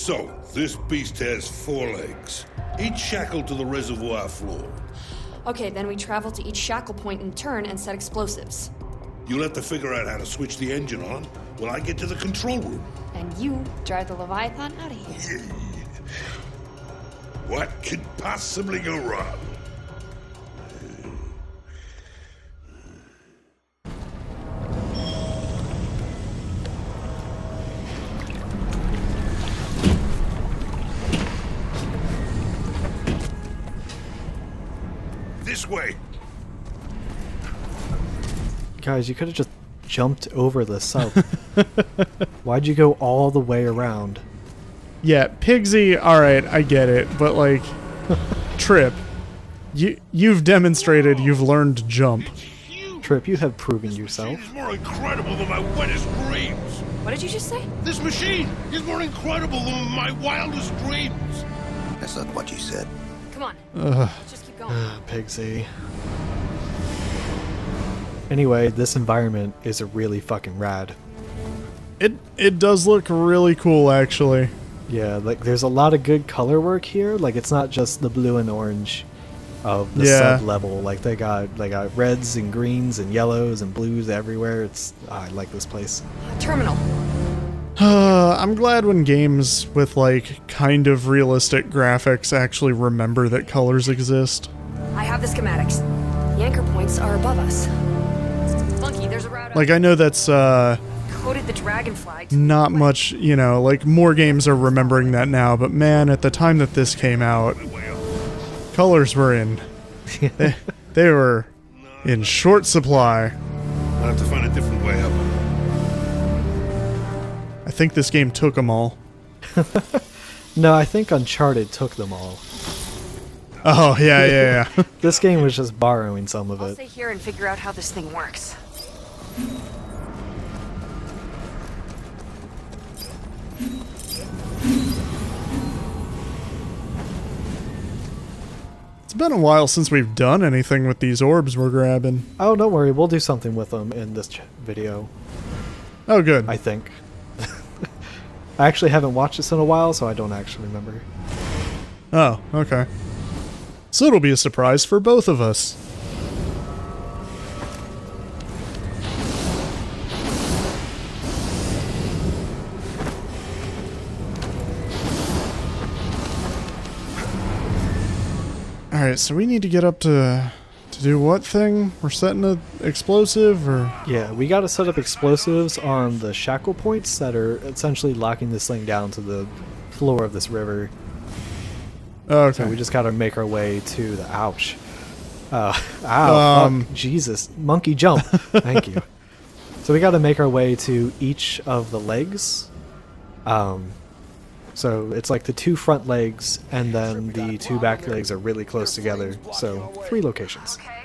So, this beast has 4 legs, each shackled to the reservoir floor. Okay, then we travel to each shackle point in turn and set explosives. You'll have to figure out how to switch the engine on while I get to the control room. And you drive the Leviathan out of here. What could possibly go wrong? This way. Guys, you could have just jumped over the sub. Why'd you go all the way around? Yeah, Pigsy, alright, I get it, but like, Trip, you've demonstrated you've learned to jump. Trip, you have proven yourself. It's more incredible than my wettest dreams. What did you just say? This machine is more incredible than my wildest dreams. That's not what you said. Come on. Let's just keep going. Pigsy. Anyway, this environment is really fucking rad. It does look really cool, actually. Yeah, like there's a lot of good color work here. Like it's not just the blue and orange of the sub level. Like they got reds and greens and yellows and blues everywhere. I like this place. Terminal. I'm glad when games with like kind of realistic graphics actually remember that colors exist. I have the schematics. The anchor points are above us. Funky, there's a route. Like I know that's Coded the dragonfly. not much, you know, like more games are remembering that now, but man, at the time that this came out, colors were in they were in short supply. I'll have to find a different way up. I think this game took them all. No, I think Uncharted took them all. Oh, yeah. This game was just borrowing some of I'll it. stay here and figure out how this thing works. It's been a while since we've done anything with these orbs we're grabbing. Oh, don't worry, we'll do something with them in this video, Oh, good. I think. I actually haven't watched this in a while, so I don't actually remember. Oh, okay. So it'll be a surprise for both of us. Alright, so we need to get up to do what thing? We're setting an explosive, or? Yeah, we gotta set up explosives on the shackle points that are essentially locking this thing down to the floor of this river. Okay. So we just gotta make our way to the... Ouch. Ow, fuck. Jesus. Monkey jump. Thank you. So we gotta make our way to each of the legs. So it's like the 2 front legs, and then the 2 back legs are really close together. So 3 locations. Okay.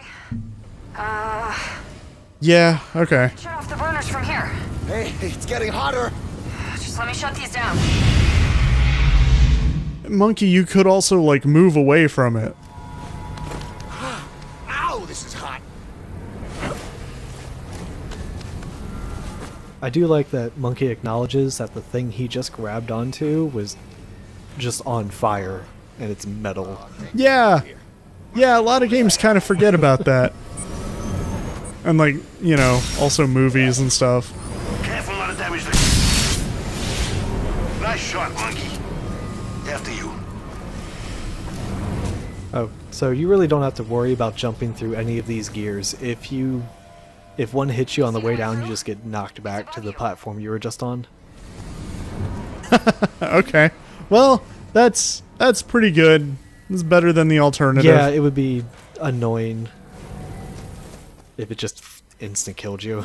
Yeah, okay. Shut off the burners from here. Hey, it's getting hotter. Just let me shut these down. Monkey, you could also, like, move away from it. Ow, this is hot. I do like that Monkey acknowledges that the thing he just grabbed onto was just on fire, and it's metal. Yeah. Yeah, a lot of games kind of forget about that. And, like, you know, also movies and stuff. Careful not to damage the... Nice shot, monkey. After you. Oh, so you really don't have to worry about jumping through any of these gears. If one hits you on the way down, you just get knocked back to the platform you were just on. Okay. Well, that's pretty good. It's better than the alternative. Yeah, it would be annoying if it just instant killed you.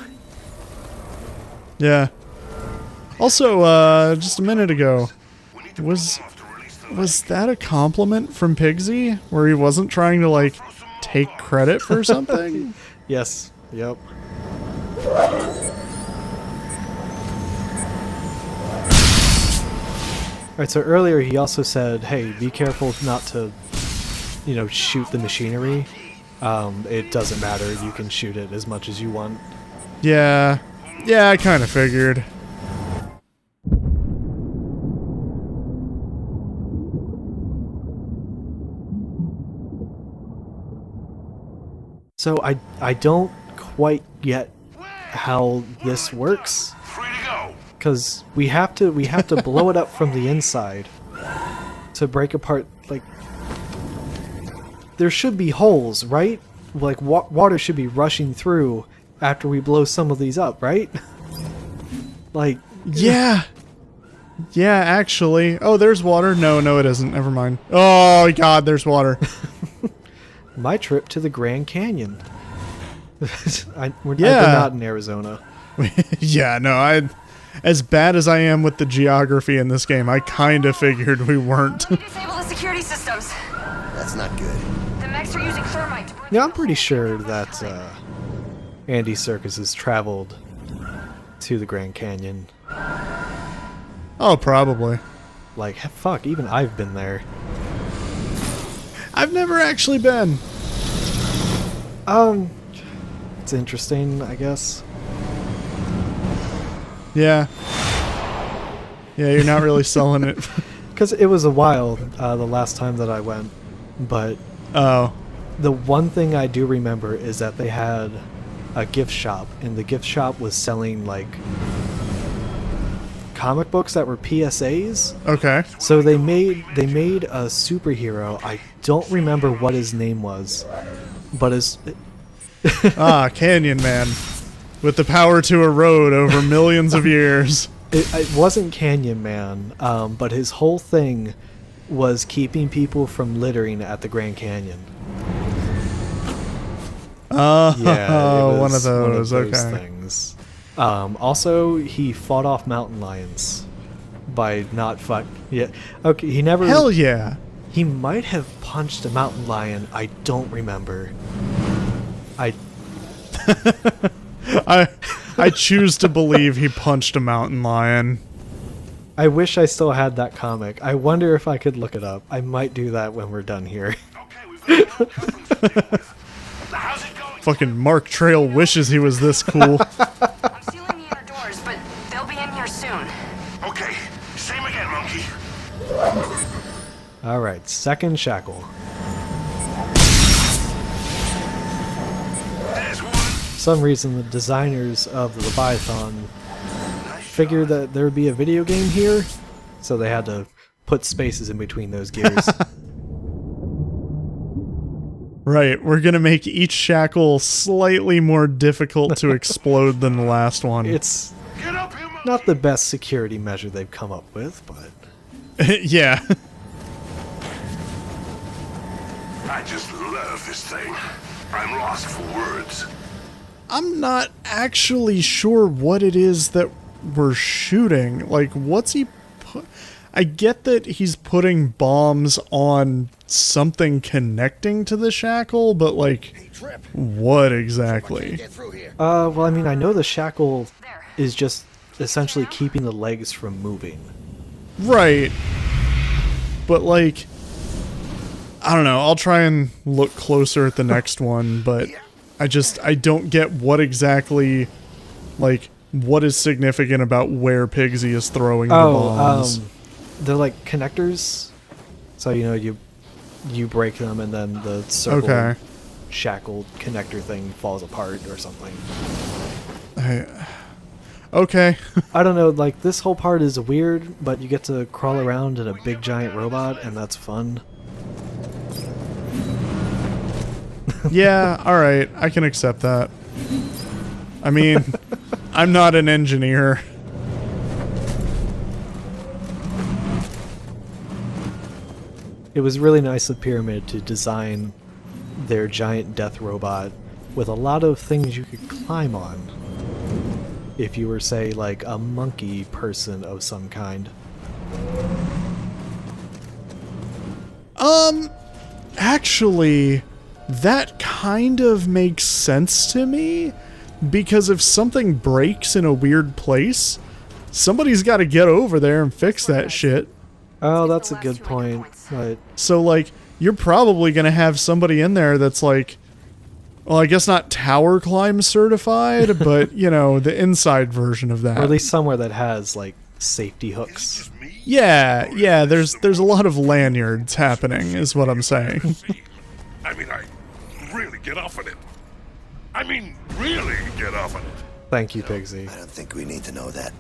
Yeah. Also, just a minute ago, was that a compliment from Pigsy? Where he wasn't trying to, like, take credit for something? Yes. Yep. Alright, so earlier he also said, hey, be careful not to, you know, shoot the machinery. It doesn't matter, you can shoot it as much as you want. Yeah. Yeah, I kind of figured. So I don't quite get how this works, Free to go. because we have to blow it up from the inside to break apart. Like, there should be holes, right? Like water should be rushing through after we blow some of these up, right? Like, Yeah. Yeah, actually. Oh, there's water. No, it isn't. Never mind. Oh, God, there's water. my trip to the Grand Canyon. We're Yeah. not in Arizona. Yeah, no, as bad as I am with the geography in this game, I kind of figured we weren't. Disable the security systems. That's not good. The mechs are using thermite to burn Yeah, I'm pretty sure that Andy Serkis has traveled to the Grand Canyon. Oh, probably. Like, fuck, even I've been there. I've never actually been. It's interesting, I guess. Yeah. Yeah, you're not really selling it. Because it was a while, the last time that I went. But Oh. the one thing I do remember is that they had a gift shop, and the gift shop was selling, like, comic books that were PSAs. Okay. So they made a superhero. I don't remember what his name was, but Canyon Man. With the power to erode over millions of years. it wasn't Canyon Man, but his whole thing was keeping people from littering at the Grand Canyon. Oh, Yeah, it one of was those. Okay. things. Also, he fought off mountain lions by not fuck. Yeah. Okay. He never. Hell yeah. He might have punched a mountain lion. I don't remember. I choose to believe he punched a mountain lion. I wish I still had that comic. I wonder if I could look it up. I might do that when we're done here. Okay, we've got how's it going? Fucking Mark Trail wishes he was this cool. I'm sealing the inner doors, but they'll be in here soon. Okay, same again, monkey. All right, second shackle. There's one. For some reason, the designers of the Leviathan figured that there would be a video game here, so they had to put spaces in between those gears. Right, we're gonna make each shackle slightly more difficult to explode than the last one. It's Get up here, monkey. not the best security measure they've come up with, but Yeah. I just love this thing. I'm lost for words. I'm not actually sure what it is that we're shooting. Like, what's he put? I get that he's putting bombs on something connecting to the shackle, but like, Trip. what exactly? Get through here. well, I mean, I know the shackle is just essentially keeping the legs from moving. Right. But like, I don't know. I'll try and look closer at the next one, but I don't get what exactly, like, what is significant about where Pigsy is throwing the bombs. They're like connectors. So, you know, you break them and then the circle Okay. shackled connector thing falls apart or something. Okay. I don't know, like, this whole part is weird, but you get to crawl around in a big giant robot, and that's fun. Yeah, alright. I can accept that. I mean, I'm not an engineer. It was really nice of Pyramid to design their giant death robot with a lot of things you could climb on. If you were, say, like a monkey person of some kind. Actually, that kind of makes sense to me, because if something breaks in a weird place, somebody's got to get over there and fix that shit. Oh, that's a good point. But So, like, you're probably going to have somebody in there that's like, well, I guess not tower climb certified, but, you know, the inside version of that. or at least somewhere that has, like, safety hooks. Just me? Yeah, there's a lot of lanyards happening, is what I'm saying. I mean, I really get off on it. I mean, really get off on it. Thank you, Pigsy. I don't think we need to know that.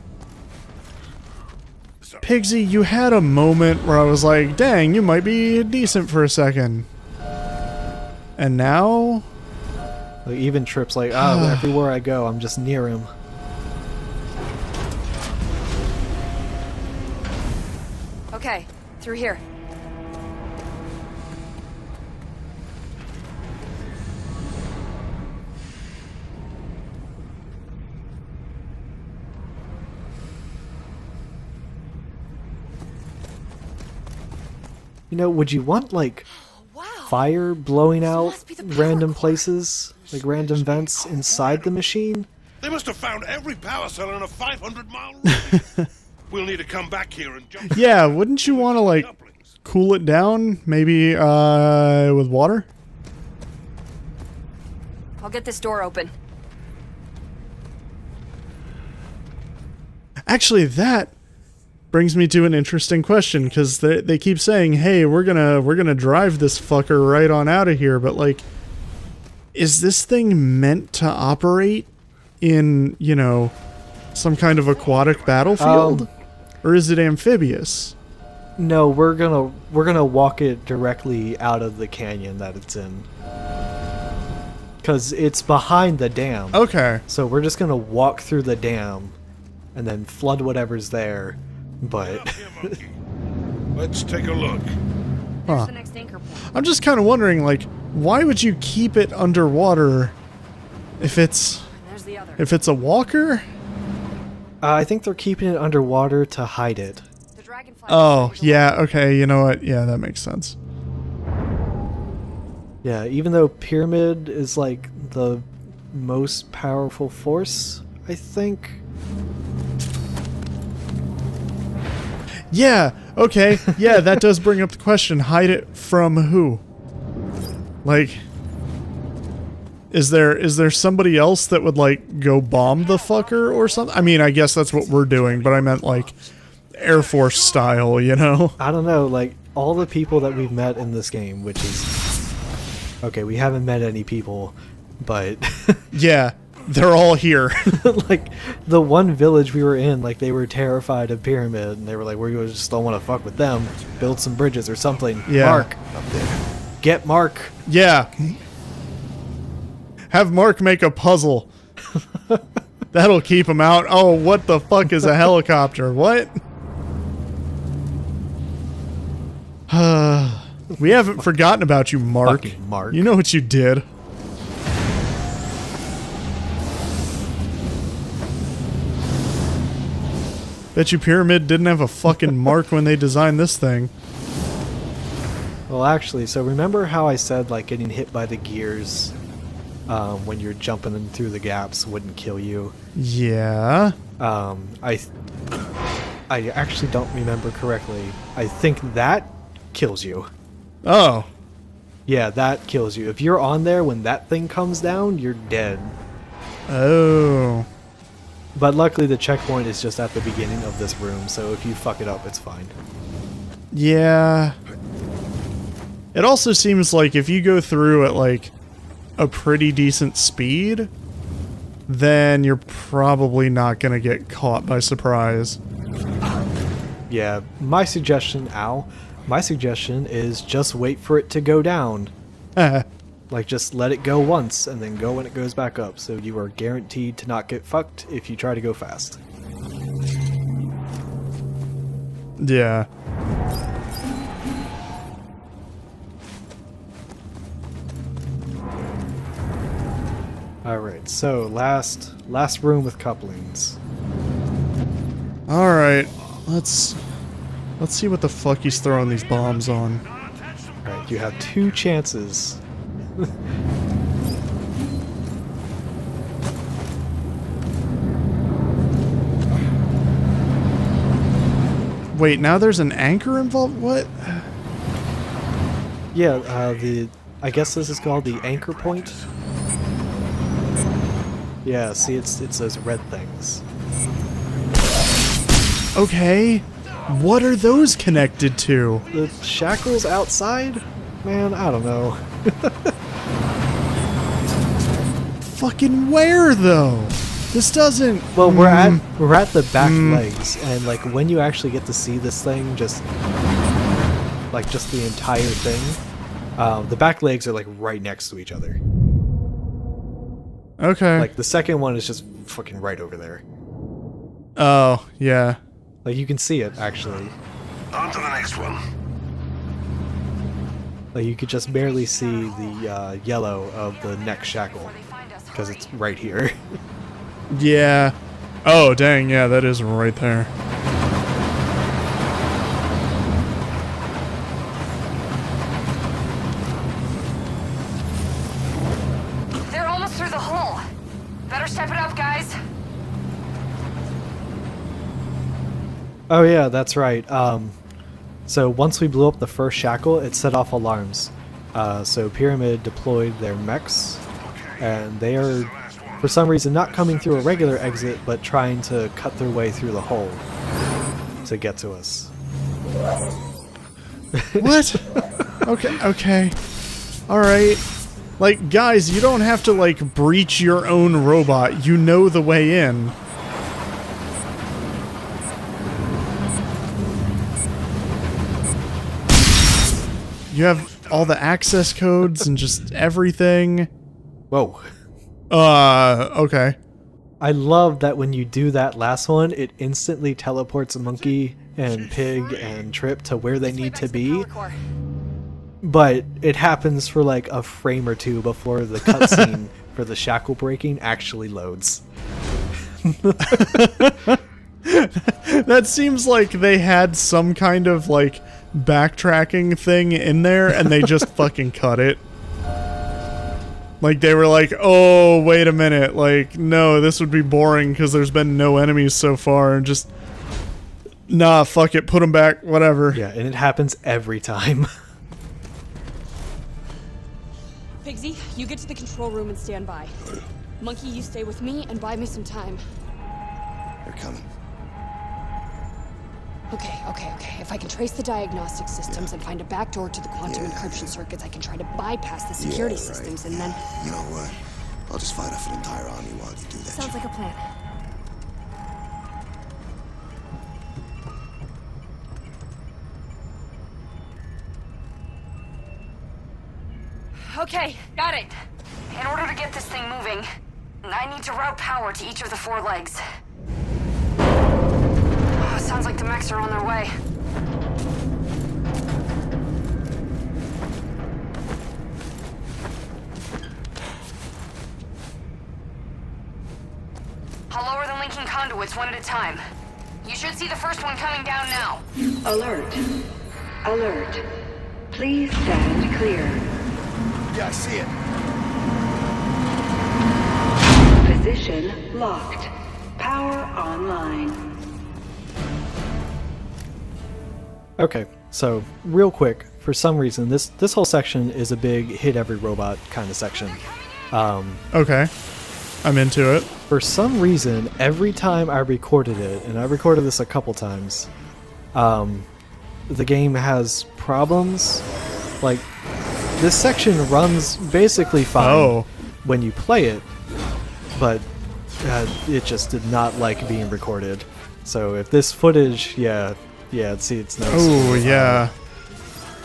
Pigsy, you had a moment where I was like, dang, you might be decent for a second. And now? Like, even Trip's like, oh, everywhere I go, I'm just near him. Okay, through here. You know, would you want, like, Wow. fire blowing out must be the power random core. places? Like, random vents inside the machine? They must have found every power cell in a 500-mile radius. We'll need to come back here and jump. Yeah, wouldn't you want to, like, cool it down? Maybe, with water? I'll get this door open. Actually, that brings me to an interesting question, because they keep saying, hey, we're gonna drive this fucker right on out of here, but, like, is this thing meant to operate in, you know, some kind of aquatic battlefield? Or is it amphibious? No, we're gonna walk it directly out of the canyon that it's in. Cause it's behind the dam. Okay. So we're just gonna walk through the dam and then flood whatever's there. But Up here, monkey. Let's take a look. There's Huh. the next anchor point. I'm just kind of wondering, like, why would you keep it underwater if it's And there's the other. a walker? I think they're keeping it underwater to hide it. The dragonfly. Oh, yeah, okay, you know what? Yeah, that makes sense. Yeah, even though Pyramid is like the most powerful force, I think. Yeah, okay, yeah, that does bring up the question. Hide it from who? Like, is there somebody else that would, like, go bomb the fucker or something? I mean, I guess that's what we're doing, but I meant, like, Air Force style, you know? I don't know, like all the people that we've met in this game, which is okay, we haven't met any people, but Yeah, they're all here. like the one village we were in, like they were terrified of Pyramid, and they were like, we just don't want to fuck with them. Build some bridges or something. Yeah. Mark, get Mark. Yeah. Have Mark make a puzzle. That'll keep him out. Oh, what the fuck is a helicopter? What? We haven't forgotten about you, Mark. Fucking Mark. You know what you did. Bet you Pyramid didn't have a fucking mark when they designed this thing. Well, actually, so remember how I said like getting hit by the gears when you're jumping them through the gaps wouldn't kill you? Yeah. I actually don't remember correctly. I think that kills you. Oh. Yeah, that kills you. If you're on there when that thing comes down, you're dead. Oh. But luckily the checkpoint is just at the beginning of this room, so if you fuck it up, it's fine. Yeah. It also seems like if you go through at, like, a pretty decent speed, then you're probably not going to get caught by surprise. Yeah, my suggestion is just wait for it to go down. Like, just let it go once, and then go when it goes back up, so you are guaranteed to not get fucked if you try to go fast. Yeah. Alright, so last room with couplings. Alright. Let's see what the fuck he's throwing these bombs on. Alright, you have 2 chances. Wait, now there's an anchor involved? What? Yeah, I guess this is called the anchor point. Yeah, see, it's those red things. Okay. What are those connected to? The shackles outside? Man, I don't know. Fucking where though? This doesn't. Well, we're at the back legs, and like when you actually get to see this thing, just the entire thing, the back legs are like right next to each other. Okay. Like the second one is just fucking right over there. Oh yeah. Like you can see it actually. On to the next one. Like you could just barely see the yellow of the neck shackle because it's right here. Yeah. Oh dang, yeah, that is right there. They're almost through the hull. Better step it up, guys. Oh yeah, that's right. So once we blew up the first shackle, it set off alarms. So Pyramid deployed their mechs, and they are, for some reason, not coming through a regular exit, but trying to cut their way through the hole to get to us. What? Okay. Alright. Like, guys, you don't have to, like, breach your own robot. You know the way in. You have all the access codes and just everything. Whoa. Okay. I love that when you do that last one, it instantly teleports Monkey and Pig and Trip to where they need to be. But it happens for like a frame or two before the cutscene for the shackle breaking actually loads. That seems like they had some kind of like backtracking thing in there and they just fucking cut it. Like they were like, oh, wait a minute. Like, no, this would be boring because there's been no enemies so far. And just, nah, fuck it. Put them back. Whatever. Yeah, and it happens every time. Pigsy, you get to the control room and stand by. Monkey, you stay with me and buy me some time. They're coming. Okay. If I can trace the diagnostic systems and find a back door to the quantum encryption circuits, I can try to bypass the security systems and then... You know what? I'll just fight off an entire army while you do that. Sounds like a plan. Okay, got it. In order to get this thing moving, I need to route power to each of the 4 legs. Oh, sounds like the mechs are on their way. I'll lower the linking conduits one at a time. You should see the first one coming down now. Alert. Alert. Please stand clear. Yeah, I see it. Position locked. Power online. Okay, so real quick, for some reason, this whole section is a big hit every robot kind of section. Okay. I'm into it. For some reason, every time I recorded it, and I recorded this a couple times, the game has problems. Like, this section runs basically fine when you play it, but it just did not like being recorded. So if this footage, see, it's no. Oh, yeah.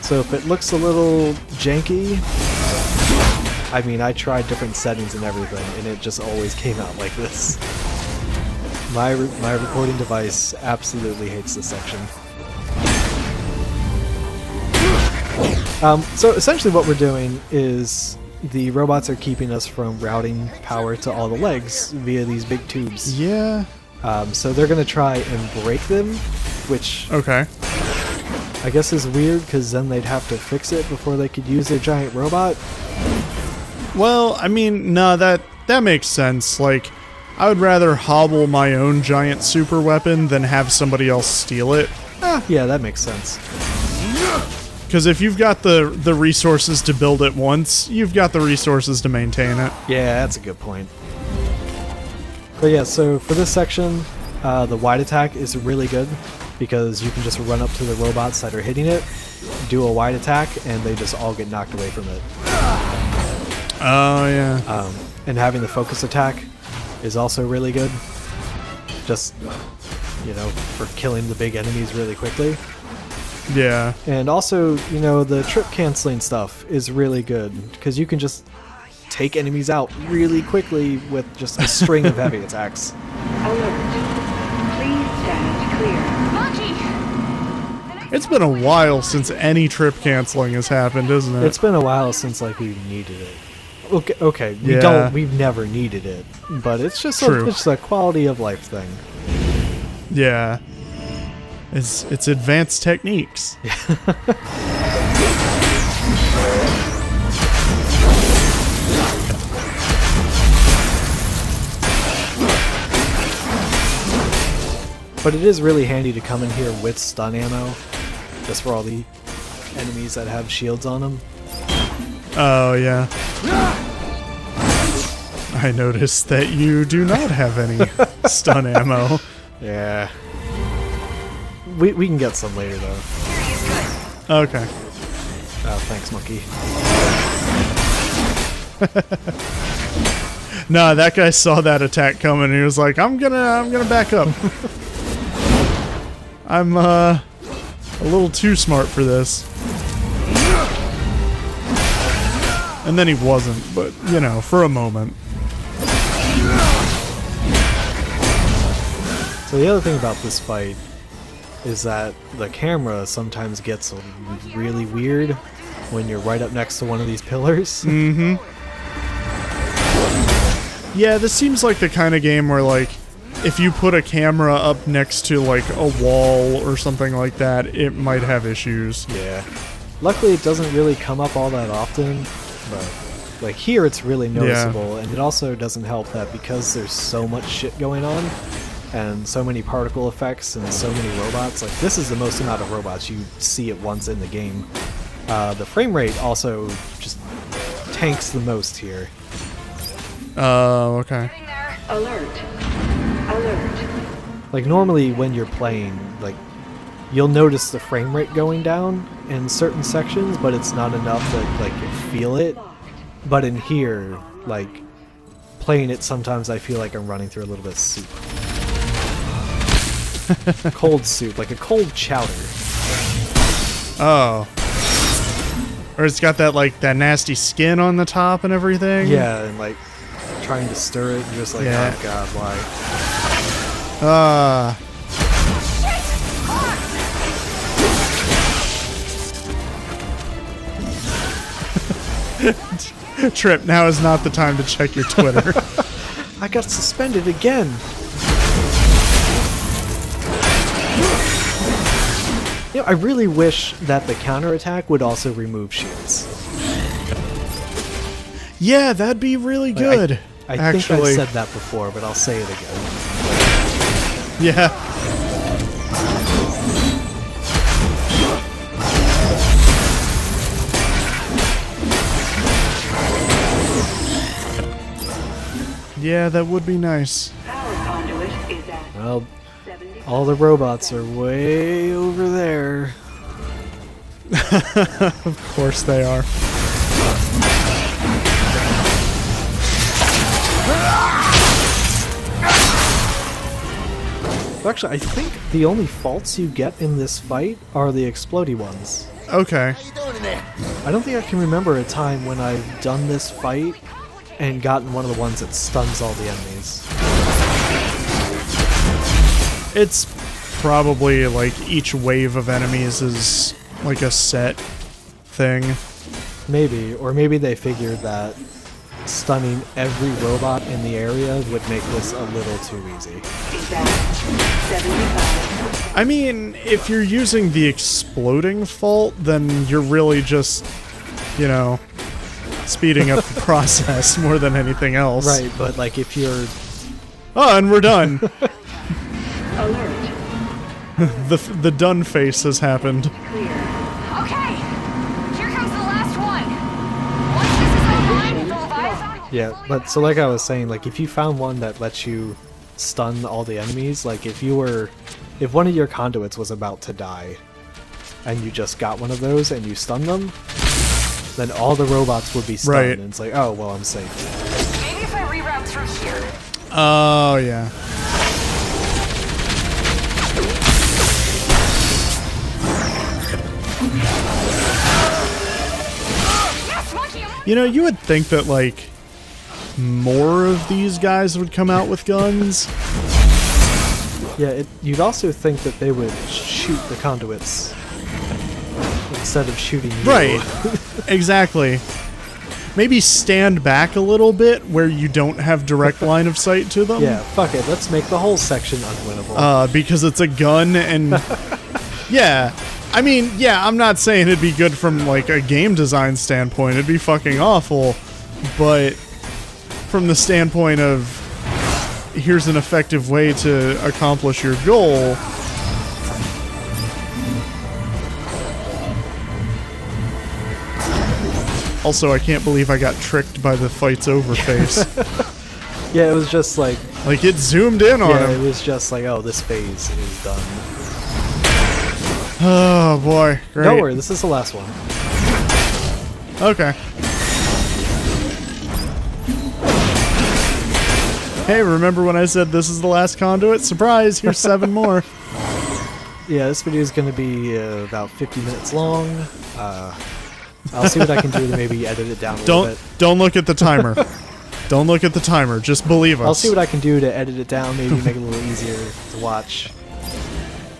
So if it looks a little janky, I mean, I tried different settings and everything, and it just always came out like this. My recording device absolutely hates this section. So essentially what we're doing is the robots are keeping us from routing power to all the legs via these big tubes. Yeah. So they're going to try and break them, which Okay. I guess is weird because then they'd have to fix it before they could use their giant robot. Well, I mean, no, that makes sense. Like, I would rather hobble my own giant super weapon than have somebody else steal it. Yeah, that makes sense. Because if you've got the resources to build it once, you've got the resources to maintain it. Yeah, that's a good point. But yeah, so for this section, the wide attack is really good because you can just run up to the robots that are hitting it, do a wide attack, and they just all get knocked away from it. Oh, yeah. and having the focus attack is also really good. Just, you know, for killing the big enemies really quickly. Yeah. And also, you know, the trip canceling stuff is really good because you can just take enemies out really quickly with just a string of heavy attacks. Alert. Please stand clear. Monkey! It's been a while since any trip canceling has happened, isn't it? It's been a while since like we needed it. Okay, Yeah. we've never needed it, but it's just True. it's a quality of life thing. Yeah. It's advanced techniques. But it is really handy to come in here with stun ammo, just for all the enemies that have shields on them. Oh, yeah. I noticed that you do not have any stun ammo. Yeah. We can get some later though. Okay. Oh, thanks, monkey. Nah, that guy saw that attack coming and he was like, I'm gonna back up. I'm a little too smart for this. And then he wasn't, but you know, for a moment. So the other thing about this fight is that the camera sometimes gets really weird when you're right up next to one of these pillars. Yeah, this seems like the kind of game where, like, if you put a camera up next to, like, a wall or something like that, it might have issues. Yeah. Luckily, it doesn't really come up all that often, but like here it's really noticeable, and it also doesn't help that because there's so much shit going on, and so many particle effects and so many robots. Like, this is the most amount of robots you see at once in the game. The frame rate also just tanks the most here. Oh, okay. Alert. Alert. Like, normally when you're playing, like, you'll notice the frame rate going down in certain sections, but it's not enough that, like, you feel it. But in here, like, playing it sometimes I feel like I'm running through a little bit of soup. Cold soup, like a cold chowder. Oh. Or it's got that, like, that nasty skin on the top and everything? Yeah, and like, trying to stir it, and just like, Yeah. oh god, why? Trip, now is not the time to check your Twitter. I got suspended again! You know, I really wish that the counterattack would also remove shields. Yeah, that'd be really Like, good. I think actually. I've said that before, but I'll say it again. Yeah. Yeah, that would be nice. Power conduit is at Well, 70. all the robots are way over there. Of course they are. Actually, I think the only faults you get in this fight are the explodey ones. Okay. I don't think I can remember a time when I've done this fight and gotten one of the ones that stuns all the enemies. It's probably like each wave of enemies is like a set thing. Maybe, or maybe they figured that stunning every robot in the area would make this a little too easy. Is at 75. I mean, if you're using the exploding fault, then you're really just, you know, speeding up the process more than anything else. Right, but like if you're... Oh, and we're done. Alert. The done face has happened. Clear. Okay, here comes the last one. Once this is online, the Leviathan will be Yeah, fully but so like I was saying, like if you found one that lets you stun all the enemies, like if one of your conduits was about to die and you just got one of those and you stun them, then all the robots would be stunned, Right. and it's like, oh well, I'm safe. Maybe if I through here. Oh, yeah. Yes, monkey, I'm on. You know, you would think that, like, more of these guys would come out with guns. Yeah, you'd also think that they would shoot the conduits instead of shooting you. Right. Exactly. Maybe stand back a little bit where you don't have direct line of sight to them. Yeah, fuck it. Let's make the whole section unwinnable. Because it's a gun and... Yeah. I mean, yeah, I'm not saying it'd be good from, like, a game design standpoint. It'd be fucking awful. But from the standpoint of, here's an effective way to accomplish your goal... Also, I can't believe I got tricked by the fight's over face. Yeah, it was just like... Like, it zoomed in on Yeah, him. it was just like, oh, this phase is done. Oh, boy. Great. Don't worry, this is the last one. Okay. Hey, remember when I said this is the last conduit? Surprise, here's 7 more. Yeah, this video is going to be about 50 minutes long. I'll see what I can do to maybe edit it down a little bit. Don't look at the timer. Don't look at the timer. Just believe us. I'll see what I can do to edit it down, maybe make it a little easier to watch.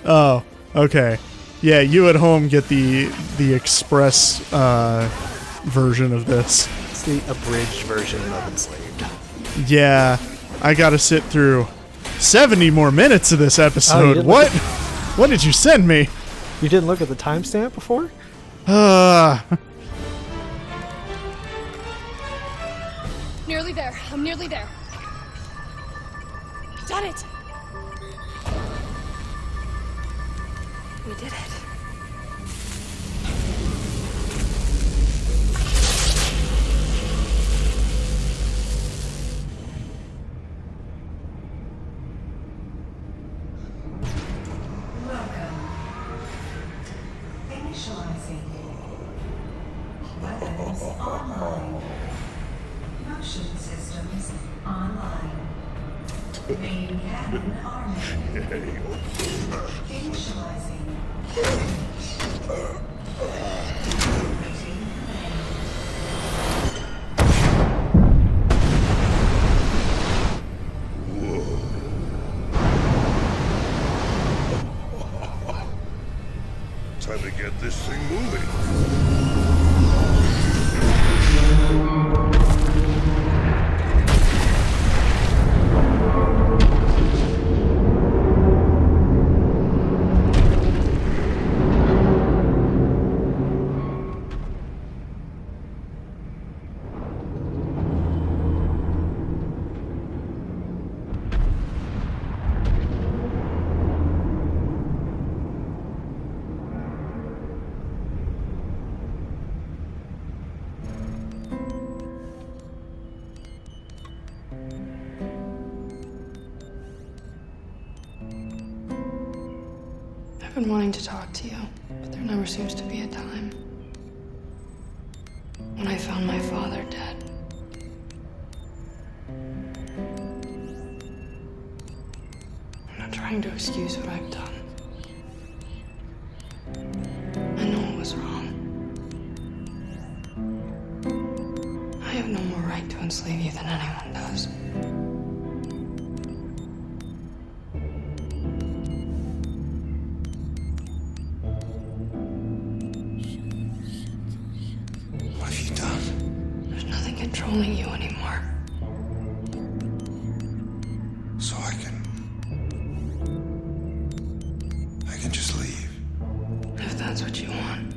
Oh, okay. Yeah, you at home get the express version of this. It's the abridged version of Enslaved. Yeah, I gotta sit through 70 more minutes of this episode. didn't What? What did you send me? You didn't look at the timestamp before? Nearly there. I'm nearly there. Done it. We did it. Initializing. Weapons online. Motion systems online. Main cannon arming. Initializing. Waiting command. Time to get this thing moving. I've been wanting to talk to you, but there never seems to be a time. When I found my father dead, I'm not trying to excuse what I've done. I know it was wrong. I have no more right to enslave you than anyone does. What have you done? There's nothing controlling you anymore. So I can just leave. If that's what you want.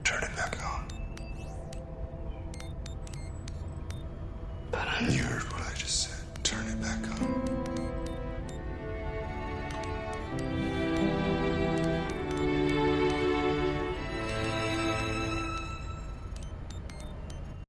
Turn it back on. But I'm... You heard what I just said. Turn it back on.